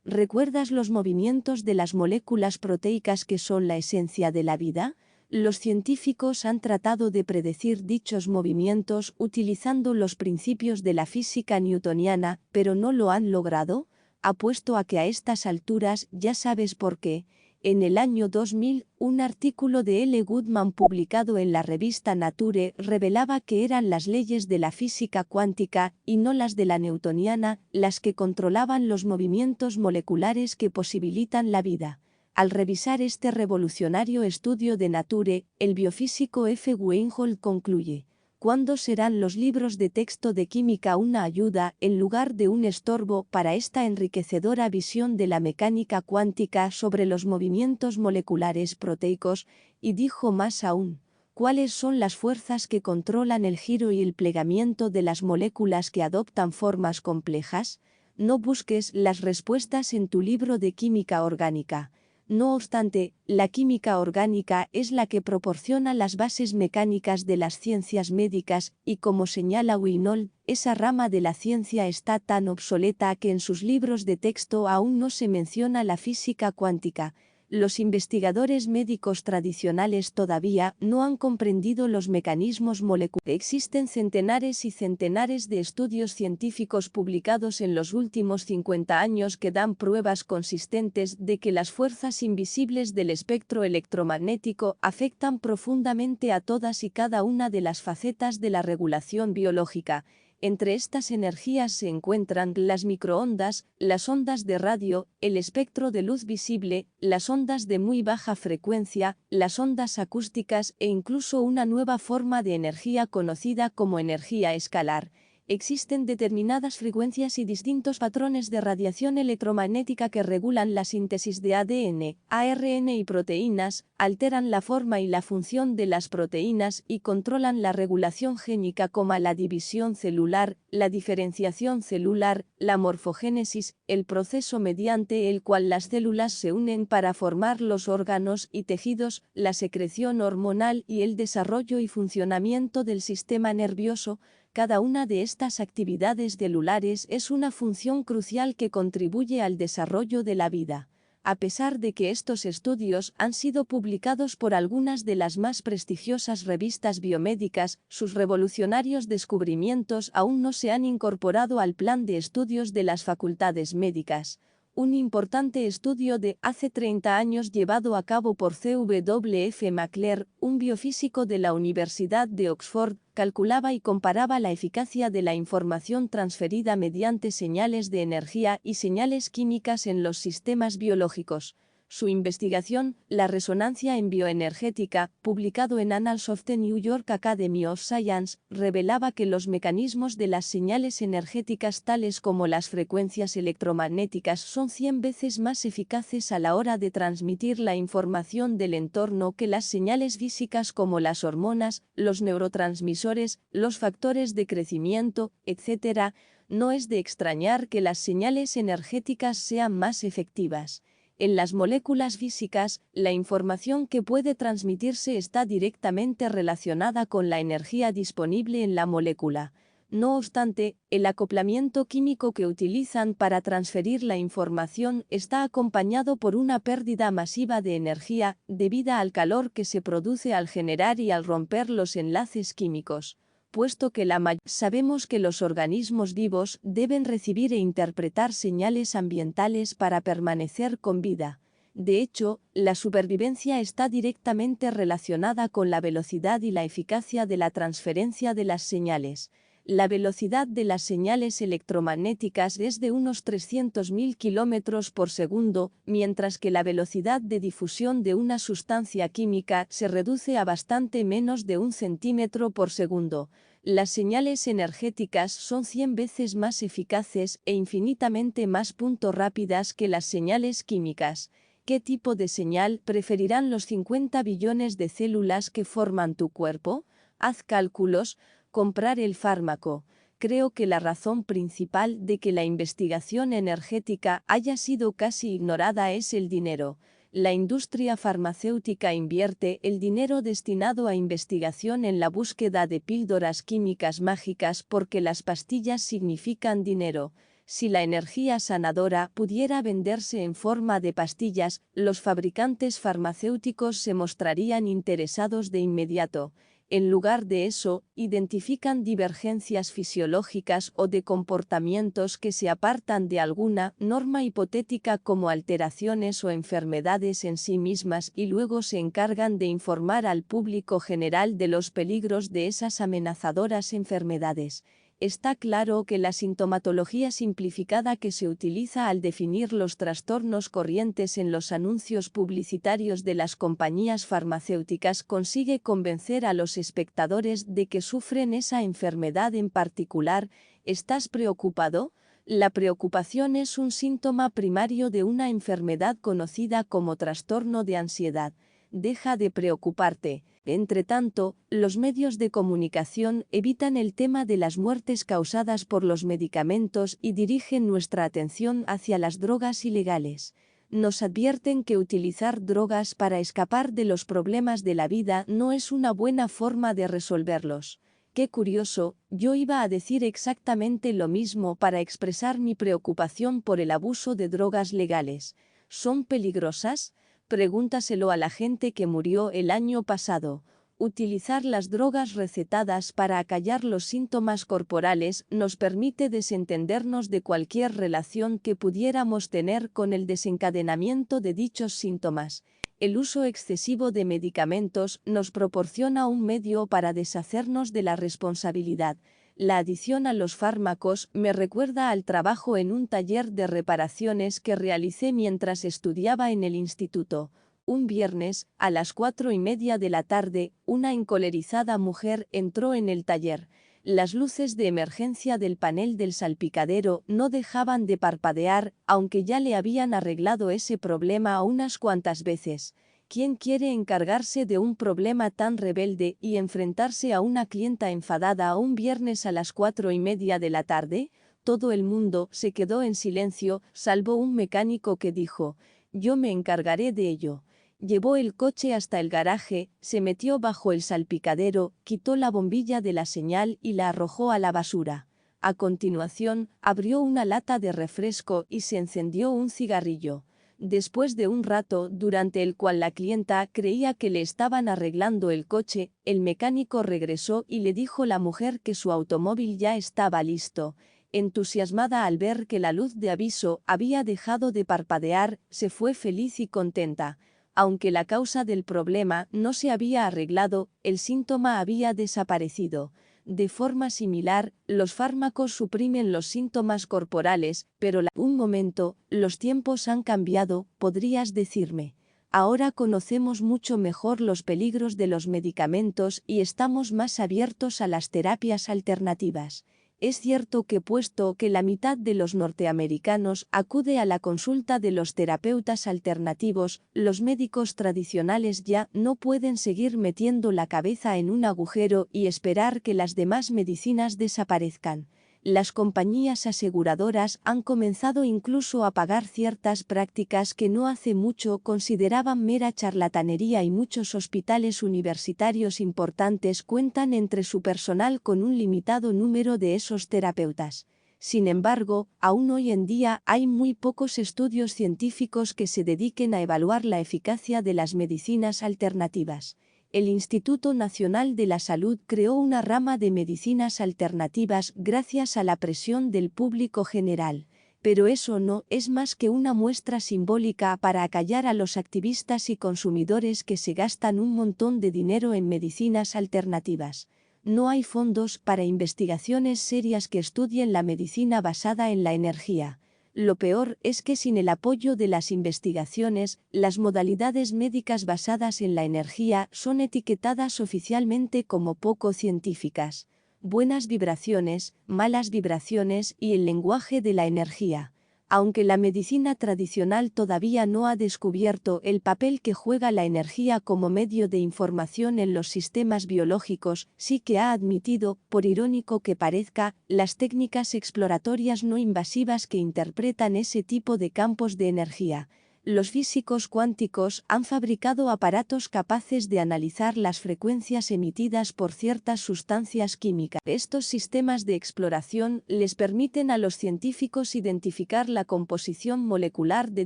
¿Recuerdas los movimientos de las moléculas proteicas que son la esencia de la vida? Los científicos han tratado de predecir dichos movimientos utilizando los principios de la física newtoniana, pero no lo han logrado. Apuesto a que a estas alturas ya sabes por qué. En el año 2000, un artículo de L. Goodman publicado en la revista Nature revelaba que eran las leyes de la física cuántica, y no las de la newtoniana, las que controlaban los movimientos moleculares que posibilitan la vida. Al revisar este revolucionario estudio de Nature, el biofísico F. Weinhold concluye: ¿cuándo serán los libros de texto de química una ayuda, en lugar de un estorbo, para esta enriquecedora visión de la mecánica cuántica sobre los movimientos moleculares proteicos? Y dijo más aún: ¿cuáles son las fuerzas que controlan el giro y el plegamiento de las moléculas que adoptan formas complejas? No busques las respuestas en tu libro de química orgánica. No obstante, la química orgánica es la que proporciona las bases mecánicas de las ciencias médicas, y como señala Weinhold, esa rama de la ciencia está tan obsoleta que en sus libros de texto aún no se menciona la física cuántica. Los investigadores médicos tradicionales todavía no han comprendido los mecanismos moleculares. Existen centenares y centenares de estudios científicos publicados en los últimos 50 años que dan pruebas consistentes de que las fuerzas invisibles del espectro electromagnético afectan profundamente a todas y cada una de las facetas de la regulación biológica. Entre estas energías se encuentran las microondas, las ondas de radio, el espectro de luz visible, las ondas de muy baja frecuencia, las ondas acústicas e incluso una nueva forma de energía conocida como energía escalar. Existen determinadas frecuencias y distintos patrones de radiación electromagnética que regulan la síntesis de ADN, ARN y proteínas, alteran la forma y la función de las proteínas y controlan la regulación génica como la división celular, la diferenciación celular, la morfogénesis, el proceso mediante el cual las células se unen para formar los órganos y tejidos, la secreción hormonal y el desarrollo y funcionamiento del sistema nervioso. Cada una de estas actividades celulares es una función crucial que contribuye al desarrollo de la vida. A pesar de que estos estudios han sido publicados por algunas de las más prestigiosas revistas biomédicas, sus revolucionarios descubrimientos aún no se han incorporado al plan de estudios de las facultades médicas. Un importante estudio de hace 30 años llevado a cabo por C.W.F. McClure, un biofísico de la Universidad de Oxford, calculaba y comparaba la eficacia de la información transferida mediante señales de energía y señales químicas en los sistemas biológicos. Su investigación, La resonancia en bioenergética, publicado en Annals of the New York Academy of Science, revelaba que los mecanismos de las señales energéticas tales como las frecuencias electromagnéticas son 100 veces más eficaces a la hora de transmitir la información del entorno que las señales físicas como las hormonas, los neurotransmisores, los factores de crecimiento, etc. No es de extrañar que las señales energéticas sean más efectivas. En las moléculas físicas, la información que puede transmitirse está directamente relacionada con la energía disponible en la molécula. No obstante, el acoplamiento químico que utilizan para transferir la información está acompañado por una pérdida masiva de energía, debida al calor que se produce al generar y al romper los enlaces químicos. Puesto que sabemos que los organismos vivos deben recibir e interpretar señales ambientales para permanecer con vida. De hecho, la supervivencia está directamente relacionada con la velocidad y la eficacia de la transferencia de las señales. La velocidad de las señales electromagnéticas es de unos 300.000 km por segundo, mientras que la velocidad de difusión de una sustancia química se reduce a bastante menos de 1 centímetro por segundo. Las señales energéticas son 100 veces más eficaces e infinitamente más rápidas que las señales químicas. ¿Qué tipo de señal preferirán los 50 billones de células que forman tu cuerpo? Haz cálculos. Comprar el fármaco. Creo que la razón principal de que la investigación energética haya sido casi ignorada es el dinero. La industria farmacéutica invierte el dinero destinado a investigación en la búsqueda de píldoras químicas mágicas porque las pastillas significan dinero. Si la energía sanadora pudiera venderse en forma de pastillas, los fabricantes farmacéuticos se mostrarían interesados de inmediato. En lugar de eso, identifican divergencias fisiológicas o de comportamientos que se apartan de alguna norma hipotética como alteraciones o enfermedades en sí mismas y luego se encargan de informar al público general de los peligros de esas amenazadoras enfermedades. Está claro que la sintomatología simplificada que se utiliza al definir los trastornos corrientes en los anuncios publicitarios de las compañías farmacéuticas consigue convencer a los espectadores de que sufren esa enfermedad en particular. ¿Estás preocupado? La preocupación es un síntoma primario de una enfermedad conocida como trastorno de ansiedad. Deja de preocuparte. Entretanto, los medios de comunicación evitan el tema de las muertes causadas por los medicamentos y dirigen nuestra atención hacia las drogas ilegales. Nos advierten que utilizar drogas para escapar de los problemas de la vida no es una buena forma de resolverlos. Qué curioso, yo iba a decir exactamente lo mismo para expresar mi preocupación por el abuso de drogas legales. ¿Son peligrosas? Pregúntaselo a la gente que murió el año pasado. Utilizar las drogas recetadas para acallar los síntomas corporales nos permite desentendernos de cualquier relación que pudiéramos tener con el desencadenamiento de dichos síntomas. El uso excesivo de medicamentos nos proporciona un medio para deshacernos de la responsabilidad. La adición a los fármacos me recuerda al trabajo en un taller de reparaciones que realicé mientras estudiaba en el instituto. Un viernes, a las 4:30 de la tarde, una encolerizada mujer entró en el taller. Las luces de emergencia del panel del salpicadero no dejaban de parpadear, aunque ya le habían arreglado ese problema unas cuantas veces. ¿Quién quiere encargarse de un problema tan rebelde y enfrentarse a una clienta enfadada un viernes a las 4:30 de la tarde? Todo el mundo se quedó en silencio, salvo un mecánico que dijo: «Yo me encargaré de ello». Llevó el coche hasta el garaje, se metió bajo el salpicadero, quitó la bombilla de la señal y la arrojó a la basura. A continuación, abrió una lata de refresco y se encendió un cigarrillo. Después de un rato, durante el cual la clienta creía que le estaban arreglando el coche, el mecánico regresó y le dijo a la mujer que su automóvil ya estaba listo. Entusiasmada al ver que la luz de aviso había dejado de parpadear, se fue feliz y contenta. Aunque la causa del problema no se había arreglado, el síntoma había desaparecido. De forma similar, los fármacos suprimen los síntomas corporales, pero un momento, los tiempos han cambiado, podrías decirme. Ahora conocemos mucho mejor los peligros de los medicamentos y estamos más abiertos a las terapias alternativas. Es cierto que puesto que la mitad de los norteamericanos acude a la consulta de los terapeutas alternativos, los médicos tradicionales ya no pueden seguir metiendo la cabeza en un agujero y esperar que las demás medicinas desaparezcan. Las compañías aseguradoras han comenzado incluso a pagar ciertas prácticas que no hace mucho consideraban mera charlatanería y muchos hospitales universitarios importantes cuentan entre su personal con un limitado número de esos terapeutas. Sin embargo, aún hoy en día hay muy pocos estudios científicos que se dediquen a evaluar la eficacia de las medicinas alternativas. El Instituto Nacional de la Salud creó una rama de medicinas alternativas gracias a la presión del público general. Pero eso no es más que una muestra simbólica para acallar a los activistas y consumidores que se gastan un montón de dinero en medicinas alternativas. No hay fondos para investigaciones serias que estudien la medicina basada en la energía. Lo peor es que sin el apoyo de las investigaciones, las modalidades médicas basadas en la energía son etiquetadas oficialmente como poco científicas. Buenas vibraciones, malas vibraciones y el lenguaje de la energía. Aunque la medicina tradicional todavía no ha descubierto el papel que juega la energía como medio de información en los sistemas biológicos, sí que ha admitido, por irónico que parezca, las técnicas exploratorias no invasivas que interpretan ese tipo de campos de energía. Los físicos cuánticos han fabricado aparatos capaces de analizar las frecuencias emitidas por ciertas sustancias químicas. Estos sistemas de exploración les permiten a los científicos identificar la composición molecular de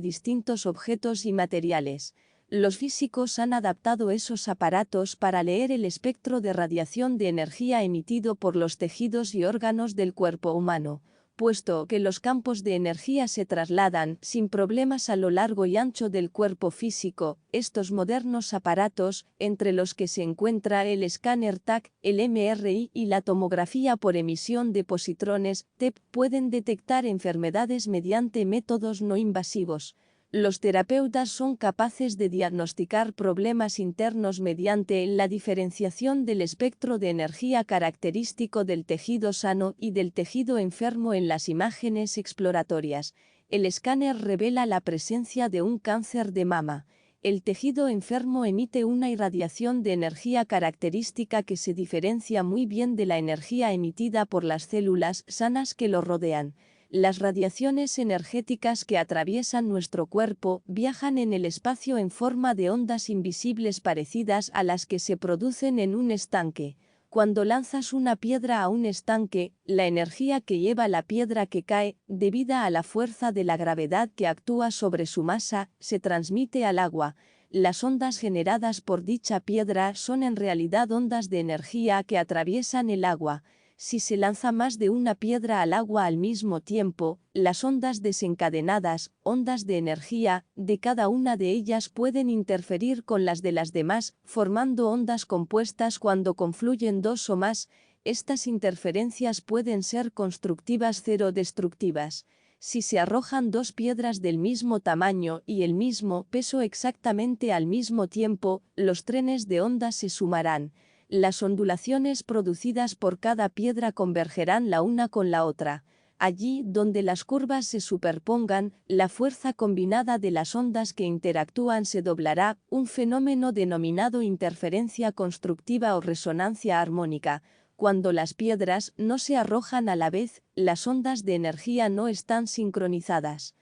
distintos objetos y materiales. Los físicos han adaptado esos aparatos para leer el espectro de radiación de energía emitido por los tejidos y órganos del cuerpo humano. Puesto que los campos de energía se trasladan sin problemas a lo largo y ancho del cuerpo físico, estos modernos aparatos, entre los que se encuentra el escáner TAC, el MRI y la tomografía por emisión de positrones, TEP, pueden detectar enfermedades mediante métodos no invasivos. Los terapeutas son capaces de diagnosticar problemas internos mediante la diferenciación del espectro de energía característico del tejido sano y del tejido enfermo en las imágenes exploratorias. El escáner revela la presencia de un cáncer de mama. El tejido enfermo emite una irradiación de energía característica que se diferencia muy bien de la energía emitida por las células sanas que lo rodean. Las radiaciones energéticas que atraviesan nuestro cuerpo viajan en el espacio en forma de ondas invisibles parecidas a las que se producen en un estanque. Cuando lanzas una piedra a un estanque, la energía que lleva la piedra que cae, debida a la fuerza de la gravedad que actúa sobre su masa, se transmite al agua. Las ondas generadas por dicha piedra son en realidad ondas de energía que atraviesan el agua. Si se lanza más de una piedra al agua al mismo tiempo, las ondas desencadenadas, ondas de energía, de cada una de ellas pueden interferir con las de las demás, formando ondas compuestas cuando confluyen dos o más. Estas interferencias pueden ser constructivas o destructivas. Si se arrojan dos piedras del mismo tamaño y el mismo peso exactamente al mismo tiempo, los trenes de ondas se sumarán. Las ondulaciones producidas por cada piedra convergerán la una con la otra. Allí donde las curvas se superpongan, la fuerza combinada de las ondas que interactúan se doblará, un fenómeno denominado interferencia constructiva o resonancia armónica. Cuando las piedras no se arrojan a la vez, las ondas de energía no están sincronizadas.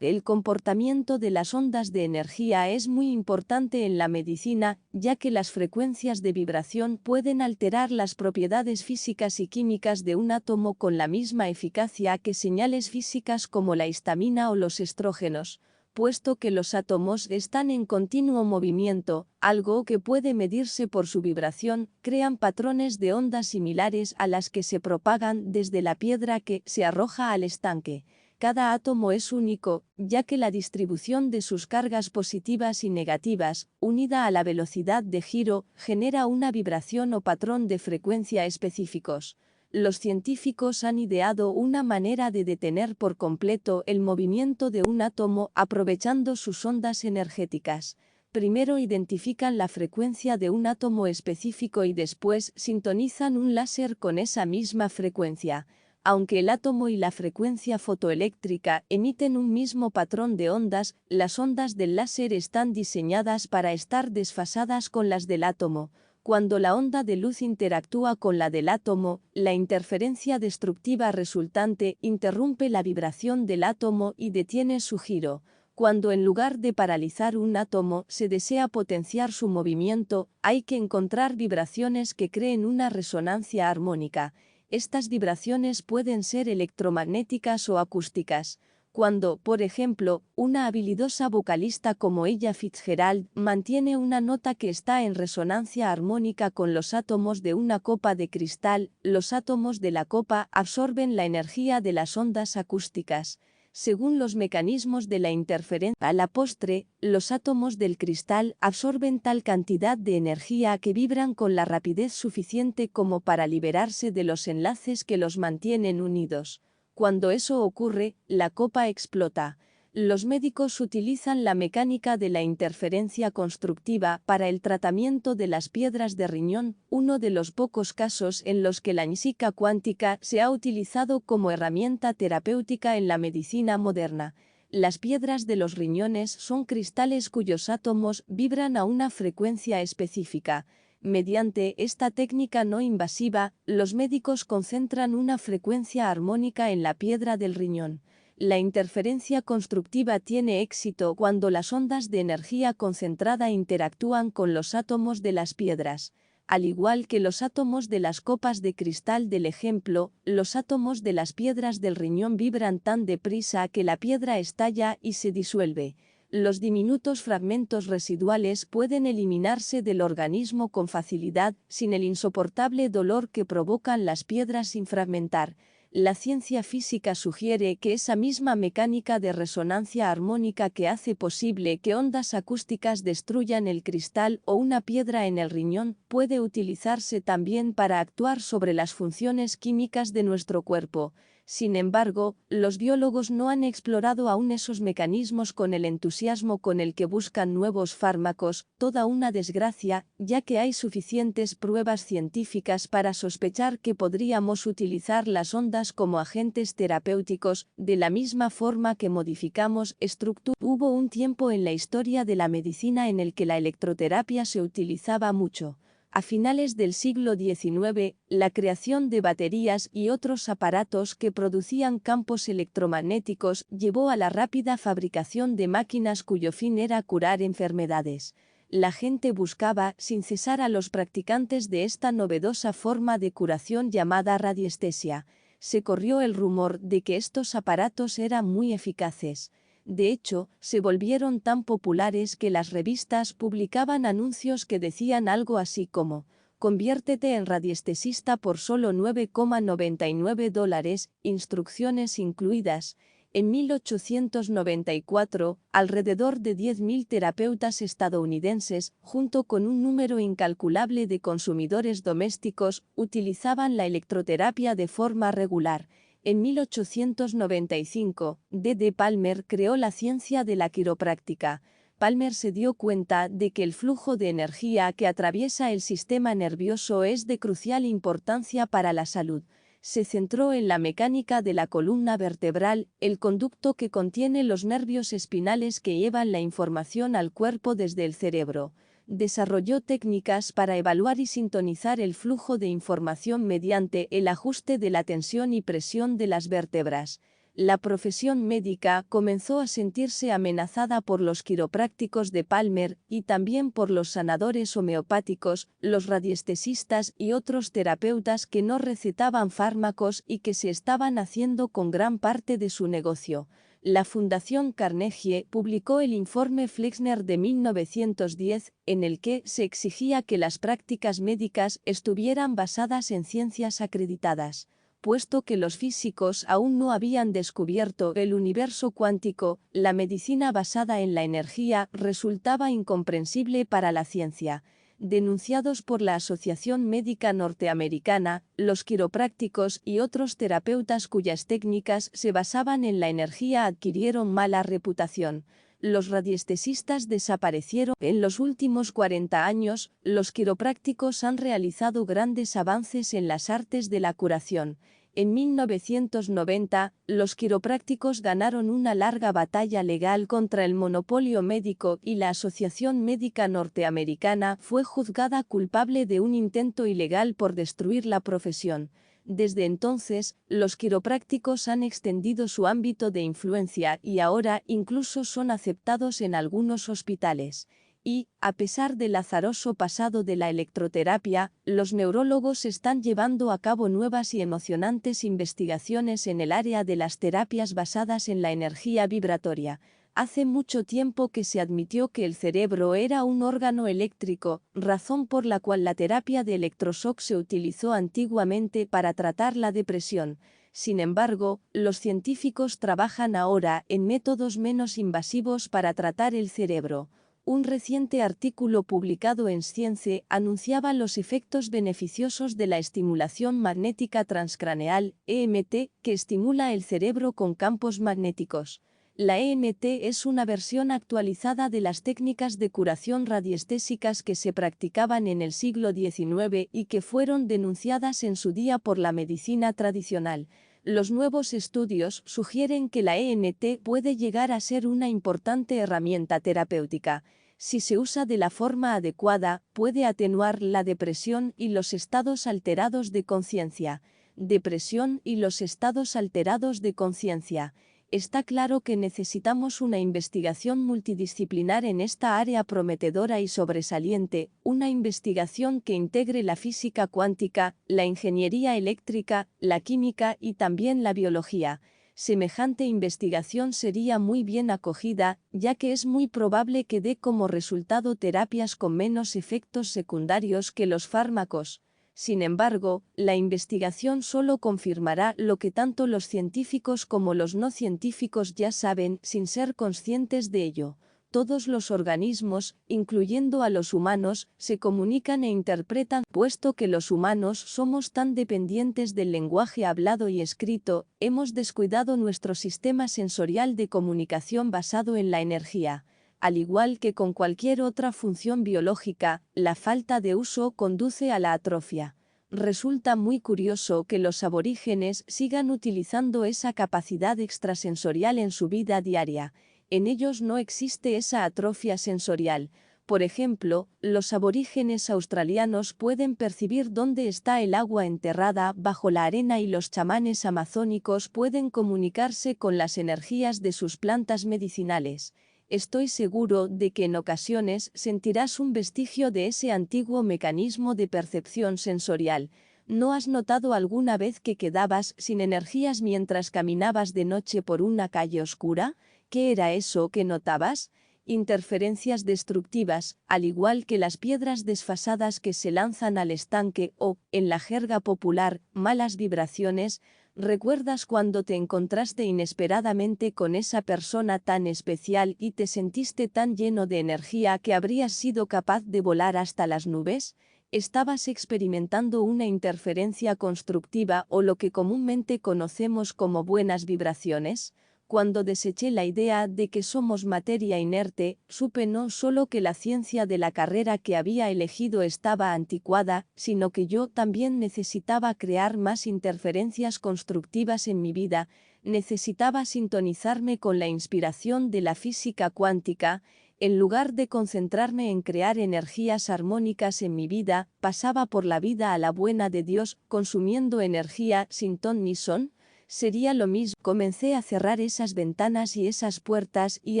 El comportamiento de las ondas de energía es muy importante en la medicina, ya que las frecuencias de vibración pueden alterar las propiedades físicas y químicas de un átomo con la misma eficacia que señales físicas como la histamina o los estrógenos, puesto que los átomos están en continuo movimiento, algo que puede medirse por su vibración, crean patrones de ondas similares a las que se propagan desde la piedra que se arroja al estanque. Cada átomo es único, ya que la distribución de sus cargas positivas y negativas, unida a la velocidad de giro, genera una vibración o patrón de frecuencia específicos. Los científicos han ideado una manera de detener por completo el movimiento de un átomo aprovechando sus ondas energéticas. Primero identifican la frecuencia de un átomo específico y después sintonizan un láser con esa misma frecuencia. Aunque el átomo y la frecuencia fotoeléctrica emiten un mismo patrón de ondas, las ondas del láser están diseñadas para estar desfasadas con las del átomo. Cuando la onda de luz interactúa con la del átomo, la interferencia destructiva resultante interrumpe la vibración del átomo y detiene su giro. Cuando en lugar de paralizar un átomo se desea potenciar su movimiento, hay que encontrar vibraciones que creen una resonancia armónica. Estas vibraciones pueden ser electromagnéticas o acústicas. Cuando, por ejemplo, una habilidosa vocalista como Ella Fitzgerald mantiene una nota que está en resonancia armónica con los átomos de una copa de cristal, los átomos de la copa absorben la energía de las ondas acústicas. Según los mecanismos de la interferencia, a la postre, los átomos del cristal absorben tal cantidad de energía que vibran con la rapidez suficiente como para liberarse de los enlaces que los mantienen unidos. Cuando eso ocurre, la copa explota. Los médicos utilizan la mecánica de la interferencia constructiva para el tratamiento de las piedras de riñón, uno de los pocos casos en los que la física cuántica se ha utilizado como herramienta terapéutica en la medicina moderna. Las piedras de los riñones son cristales cuyos átomos vibran a una frecuencia específica. Mediante esta técnica no invasiva, los médicos concentran una frecuencia armónica en la piedra del riñón. La interferencia constructiva tiene éxito cuando las ondas de energía concentrada interactúan con los átomos de las piedras. Al igual que los átomos de las copas de cristal del ejemplo, los átomos de las piedras del riñón vibran tan deprisa que la piedra estalla y se disuelve. Los diminutos fragmentos residuales pueden eliminarse del organismo con facilidad, sin el insoportable dolor que provocan las piedras sin fragmentar. La ciencia física sugiere que esa misma mecánica de resonancia armónica que hace posible que ondas acústicas destruyan el cristal o una piedra en el riñón puede utilizarse también para actuar sobre las funciones químicas de nuestro cuerpo. Sin embargo, los biólogos no han explorado aún esos mecanismos con el entusiasmo con el que buscan nuevos fármacos, toda una desgracia, ya que hay suficientes pruebas científicas para sospechar que podríamos utilizar las ondas como agentes terapéuticos, de la misma forma que modificamos estructuras. Hubo un tiempo en la historia de la medicina en el que la electroterapia se utilizaba mucho. A finales del siglo XIX, la creación de baterías y otros aparatos que producían campos electromagnéticos llevó a la rápida fabricación de máquinas cuyo fin era curar enfermedades. La gente buscaba sin cesar a los practicantes de esta novedosa forma de curación llamada radiestesia. Se corrió el rumor de que estos aparatos eran muy eficaces. De hecho, se volvieron tan populares que las revistas publicaban anuncios que decían algo así como: conviértete en radiestesista por solo $9,99, instrucciones incluidas. En 1894, alrededor de 10.000 terapeutas estadounidenses, junto con un número incalculable de consumidores domésticos, utilizaban la electroterapia de forma regular. En 1895, D. D. Palmer creó la ciencia de la quiropráctica. Palmer se dio cuenta de que el flujo de energía que atraviesa el sistema nervioso es de crucial importancia para la salud. Se centró en la mecánica de la columna vertebral, el conducto que contiene los nervios espinales que llevan la información al cuerpo desde el cerebro. Desarrolló técnicas para evaluar y sintonizar el flujo de información mediante el ajuste de la tensión y presión de las vértebras. La profesión médica comenzó a sentirse amenazada por los quiroprácticos de Palmer y también por los sanadores homeopáticos, los radiestesistas y otros terapeutas que no recetaban fármacos y que se estaban haciendo con gran parte de su negocio. La Fundación Carnegie publicó el informe Flexner de 1910, en el que se exigía que las prácticas médicas estuvieran basadas en ciencias acreditadas. Puesto que los físicos aún no habían descubierto el universo cuántico, la medicina basada en la energía resultaba incomprensible para la ciencia. Denunciados por la Asociación Médica Norteamericana, los quiroprácticos y otros terapeutas cuyas técnicas se basaban en la energía adquirieron mala reputación. Los radiestesistas desaparecieron. En los últimos 40 años, los quiroprácticos han realizado grandes avances en las artes de la curación. En 1990, los quiroprácticos ganaron una larga batalla legal contra el monopolio médico y la Asociación Médica Norteamericana fue juzgada culpable de un intento ilegal por destruir la profesión. Desde entonces, los quiroprácticos han extendido su ámbito de influencia y ahora incluso son aceptados en algunos hospitales. Y, a pesar del azaroso pasado de la electroterapia, los neurólogos están llevando a cabo nuevas y emocionantes investigaciones en el área de las terapias basadas en la energía vibratoria. Hace mucho tiempo que se admitió que el cerebro era un órgano eléctrico, razón por la cual la terapia de electroshock se utilizó antiguamente para tratar la depresión. Sin embargo, los científicos trabajan ahora en métodos menos invasivos para tratar el cerebro. Un reciente artículo publicado en Science anunciaba los efectos beneficiosos de la estimulación magnética transcraneal, EMT, que estimula el cerebro con campos magnéticos. La EMT es una versión actualizada de las técnicas de curación radiestésicas que se practicaban en el siglo XIX y que fueron denunciadas en su día por la medicina tradicional. Los nuevos estudios sugieren que la EMT puede llegar a ser una importante herramienta terapéutica. Si se usa de la forma adecuada, puede atenuar la depresión y los estados alterados de conciencia. Depresión y los estados alterados de conciencia. Está claro que necesitamos una investigación multidisciplinar en esta área prometedora y sobresaliente, una investigación que integre la física cuántica, la ingeniería eléctrica, la química y también la biología. Semejante investigación sería muy bien acogida, ya que es muy probable que dé como resultado terapias con menos efectos secundarios que los fármacos. Sin embargo, la investigación solo confirmará lo que tanto los científicos como los no científicos ya saben sin ser conscientes de ello. Todos los organismos, incluyendo a los humanos, se comunican e interpretan. Puesto que los humanos somos tan dependientes del lenguaje hablado y escrito, hemos descuidado nuestro sistema sensorial de comunicación basado en la energía. Al igual que con cualquier otra función biológica, la falta de uso conduce a la atrofia. Resulta muy curioso que los aborígenes sigan utilizando esa capacidad extrasensorial en su vida diaria. En ellos no existe esa atrofia sensorial. Por ejemplo, los aborígenes australianos pueden percibir dónde está el agua enterrada bajo la arena y los chamanes amazónicos pueden comunicarse con las energías de sus plantas medicinales. Estoy seguro de que en ocasiones sentirás un vestigio de ese antiguo mecanismo de percepción sensorial. ¿No has notado alguna vez que quedabas sin energías mientras caminabas de noche por una calle oscura? ¿Qué era eso que notabas? Interferencias destructivas, al igual que las piedras desfasadas que se lanzan al estanque o, en la jerga popular, malas vibraciones. ¿Recuerdas cuando te encontraste inesperadamente con esa persona tan especial y te sentiste tan lleno de energía que habrías sido capaz de volar hasta las nubes? ¿Estabas experimentando una interferencia constructiva o lo que comúnmente conocemos como buenas vibraciones? Cuando deseché la idea de que somos materia inerte, supe no solo que la ciencia de la carrera que había elegido estaba anticuada, sino que yo también necesitaba crear más interferencias constructivas en mi vida, necesitaba sintonizarme con la inspiración de la física cuántica. En lugar de concentrarme en crear energías armónicas en mi vida, pasaba por la vida a la buena de Dios, consumiendo energía sin ton ni son. Sería lo mismo. Comencé a cerrar esas ventanas y esas puertas y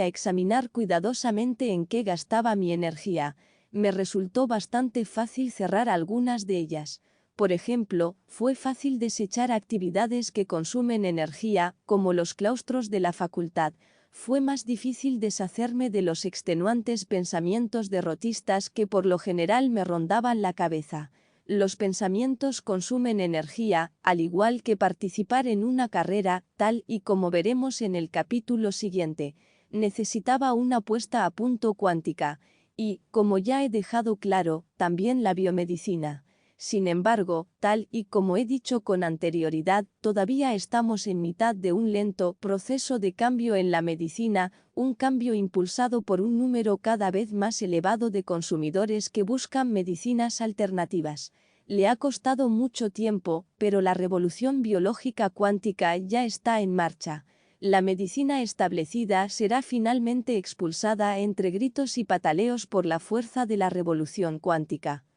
a examinar cuidadosamente en qué gastaba mi energía. Me resultó bastante fácil cerrar algunas de ellas. Por ejemplo, fue fácil desechar actividades que consumen energía, como los claustros de la facultad. Fue más difícil deshacerme de los extenuantes pensamientos derrotistas que por lo general me rondaban la cabeza. Los pensamientos consumen energía, al igual que participar en una carrera, tal y como veremos en el capítulo siguiente. Necesitaba una puesta a punto cuántica, y, como ya he dejado claro, también la biomedicina. Sin embargo, tal y como he dicho con anterioridad, todavía estamos en mitad de un lento proceso de cambio en la medicina, un cambio impulsado por un número cada vez más elevado de consumidores que buscan medicinas alternativas. Le ha costado mucho tiempo, pero la revolución biológica cuántica ya está en marcha. La medicina establecida será finalmente expulsada entre gritos y pataleos por la fuerza de la revolución cuántica.